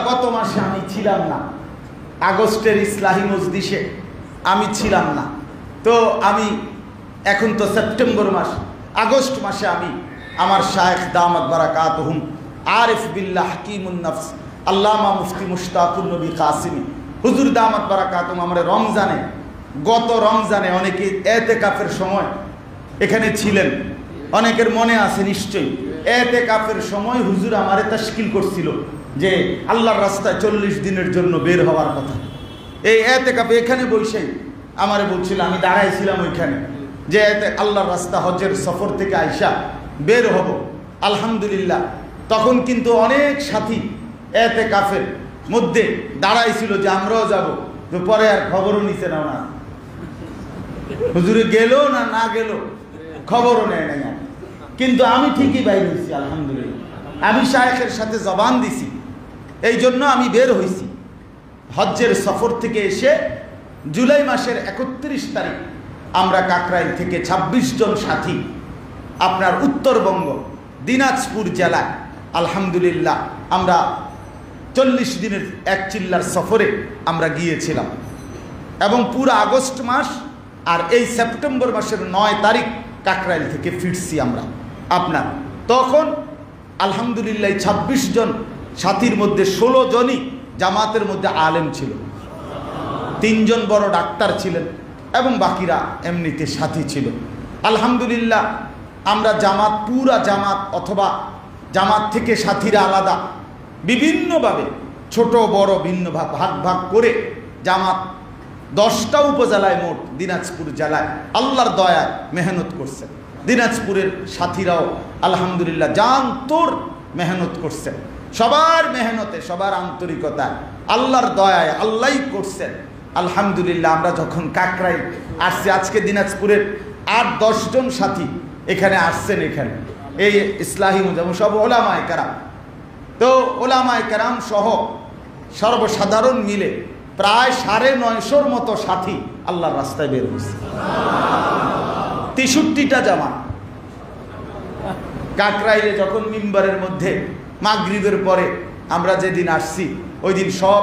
গত মাসে আমি ছিলাম না, আগস্টের ইসলাহি মজলিসে আমি ছিলাম না। তো আমি এখন তো সেপ্টেম্বর মাস, আগস্ট মাসে আমি আমার শায়েখ দামাত বারাকাতুহুম আরিফ বিল্লাহ হাকিমুন নফস আল্লামা মুফতি মুশতাকুন নবী কাসিমি হুজুর দামাত বারাকাতুহুম আমরা গত রমজানে অনেকে এতেকাফের সময় এখানে ছিলেন, অনেকের মনে আছে নিশ্চয়ই। এতেকাফের সময় হুজুর আমারে তাশকিল করছিল যে আল্লাহর রাস্তায় 40 দিনের জন্য বের হওয়ার কথা। এই এতেকাফে এখানে বসেই আমারে বলছিল, আমি দাঁড়াইছিলাম ওইখানে, যে আল্লাহর রাস্তা হজের সফর থেকে আইসা বের হব। আলহামদুলিল্লাহ তখন কিন্তু অনেক সাথী এতেকাফের মধ্যে দাঁড়াইছিল যে আমরাও যাব, তো পরে আর খবরও নিছে না, হুজুরে গেল না গেল খবরও নেয় নাই। কিন্তু আমি ঠিকই বাইর হয়েছি, আলহামদুলিল্লাহ আমি শায়েখের সাথে জবান দিছি, এই জন্য আমি বের হয়েছি। হজ্জের সফর থেকে এসে জুলাই মাসের 31 তারিখ আমরা কাকরাইল থেকে 26 জন সাথী আপনার উত্তরবঙ্গ দিনাজপুর জেলায় আলহামদুলিল্লাহ আমরা 40 দিনের এক চিল্লার সফরে আমরা গিয়েছিলাম, এবং পুরো আগস্ট মাস আর এই সেপ্টেম্বর মাসের 9 তারিখ কাকরাইল থেকে ফিরছি আমরা আপনার। তখন আলহামদুলিল্লাহ 26 জন সাথীর মধ্যে 16 জনই জামাতের মধ্যে আলেম ছিল, 3 জন বড় ডাক্তার ছিলেন এবং বাকিরা এমনিতে সাথী ছিল। আলহামদুলিল্লাহ আমরা জামাত, পুরা জামাত অথবা জামাত থেকে সাথীরা আলাদা বিভিন্নভাবে ছোট বড় ভিন্ন ভাগ করে জামাত 10টা উপজেলায় মোট দিনাজপুর জেলায় আল্লাহর দয়ায় মেহনত করছেন। দিনাজপুরের সাথীরাও আলহামদুলিল্লাহ জানতোর মেহনত করছেন, সবার মেহনতে সবার আন্তরিকতায় আল্লাহর দয়ায় আল্লাহই করছেন। আলহামদুলিল্লাহ আমরা যখন কাকরাইল আসছি, আজকে দিনাজপুরের 8-10 জন সাথী এখানে আসছেন, এখানে এই ইসলাহি যেমন সব ওলামায়ে কেরাম, তো ওলামায়ে কেরাম সহ সর্বসাধারণ মিলে প্রায় 950-র মতো সাথী আল্লাহর রাস্তায় বের হয়েছে। 63টা জামাত কাকরাইলে যখন মিম্বরের মধ্যে মাগরিবের পরে আমরা যেদিন আসছি ওই দিন সব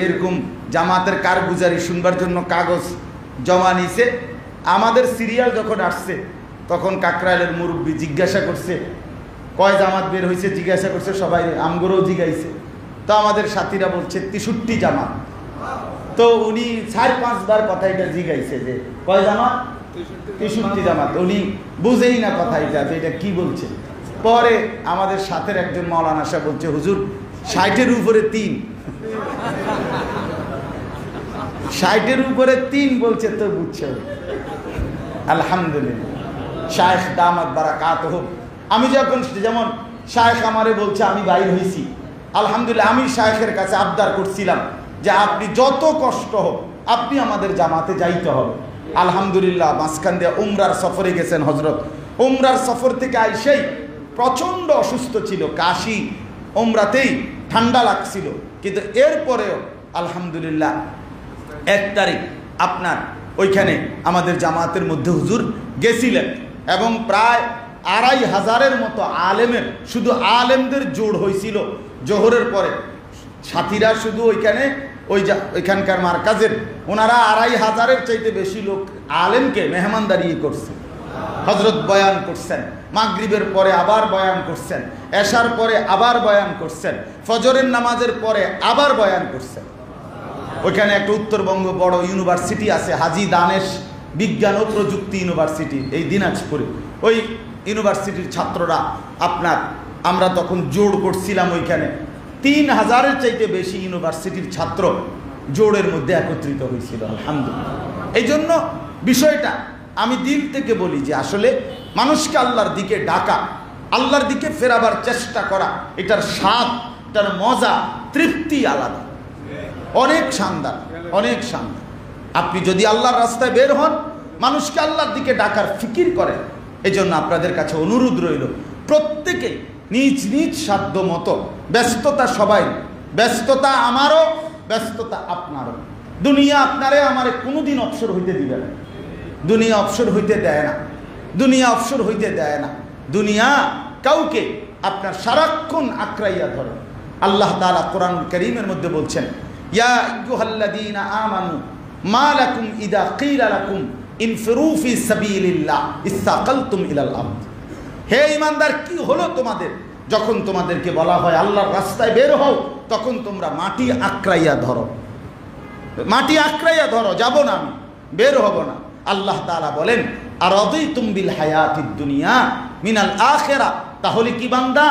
এরকম জামাতের কারগুজারি শুনবার জন্য কাগজ জমা নিছে। আমাদের সিরিয়াল যখন আসছে তখন কাকরাইলের মুরব্বী জিজ্ঞাসা করছে কয় জামাত বের হয়েছে, জিজ্ঞাসা করছে সবাই, আমগরেও জিজ্ঞাইছে। তো আমাদের সাথীরা বলছে 63 জামাত। তো উনি 4-5 বার কথা এটা জিজ্ঞাইছে যে কয় জামাত, 63 জামাত। উনি বুঝেই না কথা এটা যে এটা কি বলছে। পরে আমাদের সাথের একজন মাওলানা সাহেব বলছে, হুজুর 60-এর উপরে 3, 60-এর উপরে 3 বলছে, তো বুঝছে। আলহামদুলিল্লাহ শায়েখ দামাত বারাকাতুহুম, আমি যখন যেমন শায়েখ আমারে বলছে আমি বাইর হয়েছি, আলহামদুলিল্লাহ আমি শায়েখের কাছে আবদার করছিলাম যে আপনি যত কষ্ট হোক আপনি আমাদের জামাতে যাইতে হবে। আলহামদুলিল্লাহ মাঝখান দিয়ে উমরার সফরে গেছেন হজরত, উমরার সফর থেকে আইসেই প্রচণ্ড অসুস্থ ছিল, কাশি, উমরাতেই ঠান্ডা লাগছিল, কিন্তু এরপরেও আলহামদুলিল্লাহ 1 তারিখ আপনার ওইখানে আমাদের জামাতের মধ্যে হুজুর গেছিলেন, এবং প্রায় 2500-এর মতো আলেমের, শুধু আলেমদের জোড় হয়েছিল জোহরের পরে। সাথীরা শুধু ওইখানে ওইখানকার মার্কাজের ওনারা 2500-এর চাইতে বেশি লোক আলেমকে মেহমানদারি করছে। হজরত বয়ান করছেন, মাগরিবের পরে আবার বয়ান করছেন, এশার পরে আবার বয়ান করছেন, ফজরের নামাজের পরে আবার বয়ান করছেন। ওইখানে একটা উত্তরবঙ্গ বড় ইউনিভার্সিটি আছে, হাজী দানেশ বিজ্ঞান ও প্রযুক্তি ইউনিভার্সিটি, এই দিনাজপুরে। ওই ইউনিভার্সিটির ছাত্ররা আপনার, আমরা তখন জোড় করছিলাম ওইখানে 3000-এর চাইতে বেশি ইউনিভার্সিটির ছাত্র জোড়ের মধ্যে একত্রিত হয়েছিল। আলহামদুলিল্লাহ এই জন্য বিষয়টা আমি দিল থেকে বলি যে আসলে মানুষকে আল্লাহর দিকে ডাকা, আল্লাহর দিকে ফেরাবার চেষ্টা করা, এটার স্বাদ, এটার মজা, তৃপ্তি আলাদা, অনেক শানদার, অনেক শানদার। আপনি যদি আল্লাহর রাস্তায় বের হন, মানুষকে আল্লাহর দিকে ডাকার ফিকির করেন, এই জন্য আপনাদের কাছে অনুরোধ রইল প্রত্যেকে নিজ নিজ সাধ্য মতো, ব্যস্ততা সবাই, ব্যস্ততা আমারও, ব্যস্ততা আপনারও। দুনিয়া আপনারে আমারে কোনোদিন অবসর হইতে দিবে না, দুনিয়া অবসর হইতে দেয় না, দুনিয়া অবসর হইতে দেয় না। দুনিয়া কাউকে আপনার সারাক্ষণ আঁকড়াইয়া ধরে, আল্লাহ তাআলা কোরআনুল কারীমের মধ্যে বলছেন, ইয়া আইয়ুহাল্লাযীনা আমানু মা লাকুম ইযা ক্বিলা লাকুম ইনফিরু ফি সাবিলিল্লাহ ইসতাকালতুম ইলাল আরদ। হে ঈমানদার, কি হলো তোমাদের, যখন তোমাদেরকে বলা হয় আল্লাহর রাস্তায় বের হও, তখন তোমরা মাটি আঁকড়াইয়া ধরো। মাটি আঁকড়াইয়া ধরো, যাব না, আমি বের হব না। আল্লাহ তাআলা বলেন, আরাদিতুম বিল হায়াতিদ দুনিয়া মিনাল আখিরা, তাহলে কি বান্দা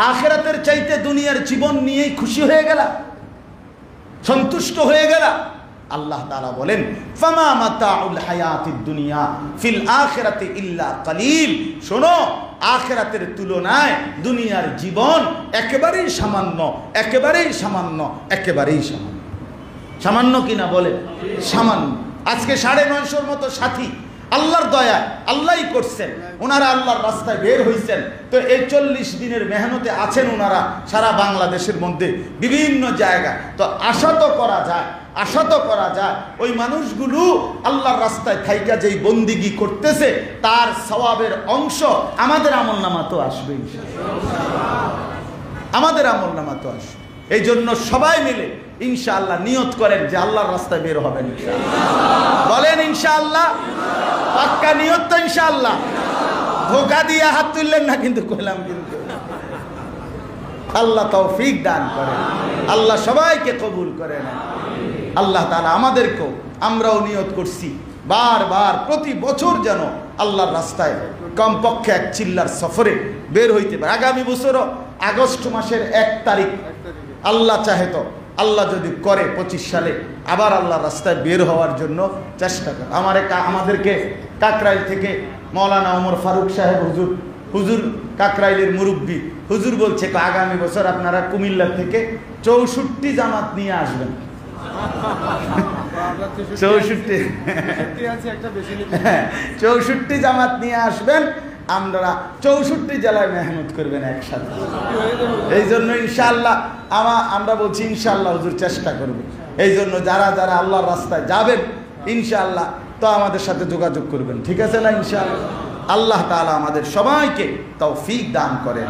আখিরাতের চাইতে দুনিয়ার জীবন নিয়েই খুশি হয়ে গেলা, সন্তুষ্ট হয়ে গেলা? আল্লাহ তাআলা বলেন, ফামা মাতাউল হায়াতিদ দুনিয়া ফিল আখিরাতি ইল্লা কালিল। শোনো, আখিরাতের তুলনায় দুনিয়ার জীবন একেবারেই সামান্য, একেবারেই সামান্য, একেবারেই সামান্য। সামান্য কিনা বলে? সামান্য। আজকে 950-র মতো সাথী আল্লাহর দয়া আল্লাহই করছেন, ওনারা আল্লাহর রাস্তায় বের হয়েছেন। তো এই 40 দিনের মেহনতে আছেন ওনারা সারা বাংলাদেশের মধ্যে বিভিন্ন জায়গায়। তো আশা তো করা যায়, আশা তো করা যায় ওই মানুষগুলো আল্লাহর রাস্তায় থাইকা যেই বন্দিগি করতেছে তার সওয়াবের অংশ আমাদের আমলনামা তো আসবে, আমাদের আমলনামা তো আসবে। এই জন্য সবাই মিলে ইনশাআল্লাহ নিয়ত করেন যে আল্লাহর রাস্তায় বের হবেন ইনশাআল্লাহ। বলেন ইনশাআল্লাহ, পাক্কা নিয়ত তো ইনশাআল্লাহ। ধোঁকা দিয়ে হাত তুললেন না কিন্তু, কইলাম কিন্তু। আল্লাহ তৌফিক দান করেন, আল্লাহ সবাইকে কবুল করেন। আল্লাহ তাআলা আমাদেরকেও, আমরাও নিয়ত করছি বারবার প্রতি বছর যেন আল্লাহর রাস্তায় কমপক্ষে 1 চিল্লার সফরে বের হইতে পারে। আগামী বছরও আগস্ট মাসের 1 তারিখ আল্লাহ চাহে তো, আল্লাহ যদি করে 25 সালে আবার আল্লাহর রাস্তায় বের হওয়ার জন্য চেষ্টা করে। আমাদেরকে কাকরাইল থেকে মৌলানা ওমর ফারুক সাহেব হুজুর কাকরাইলের মুরব্বী হুজুর বলছে, আগামী বছর আপনারা কুমিল্লা থেকে 64 জামাত নিয়ে আসবেন। 64 জামাত নিয়ে আসবেন, আমরা 64 জেলায় মেহনত করবেন একসাথে। এই জন্য ইনশাআল্লাহ আমরা বলছি ইনশাআল্লাহ হুজুর চেষ্টা করবে। এই জন্য যারা যারা আল্লাহর রাস্তায় যাবেন ইনশাআল্লাহ তো আমাদের সাথে যোগাযোগ করবেন, ঠিক আছে না? ইনশাআল্লাহ। আল্লাহ তাআলা আমাদের সবাইকে তৌফিক দান করেন।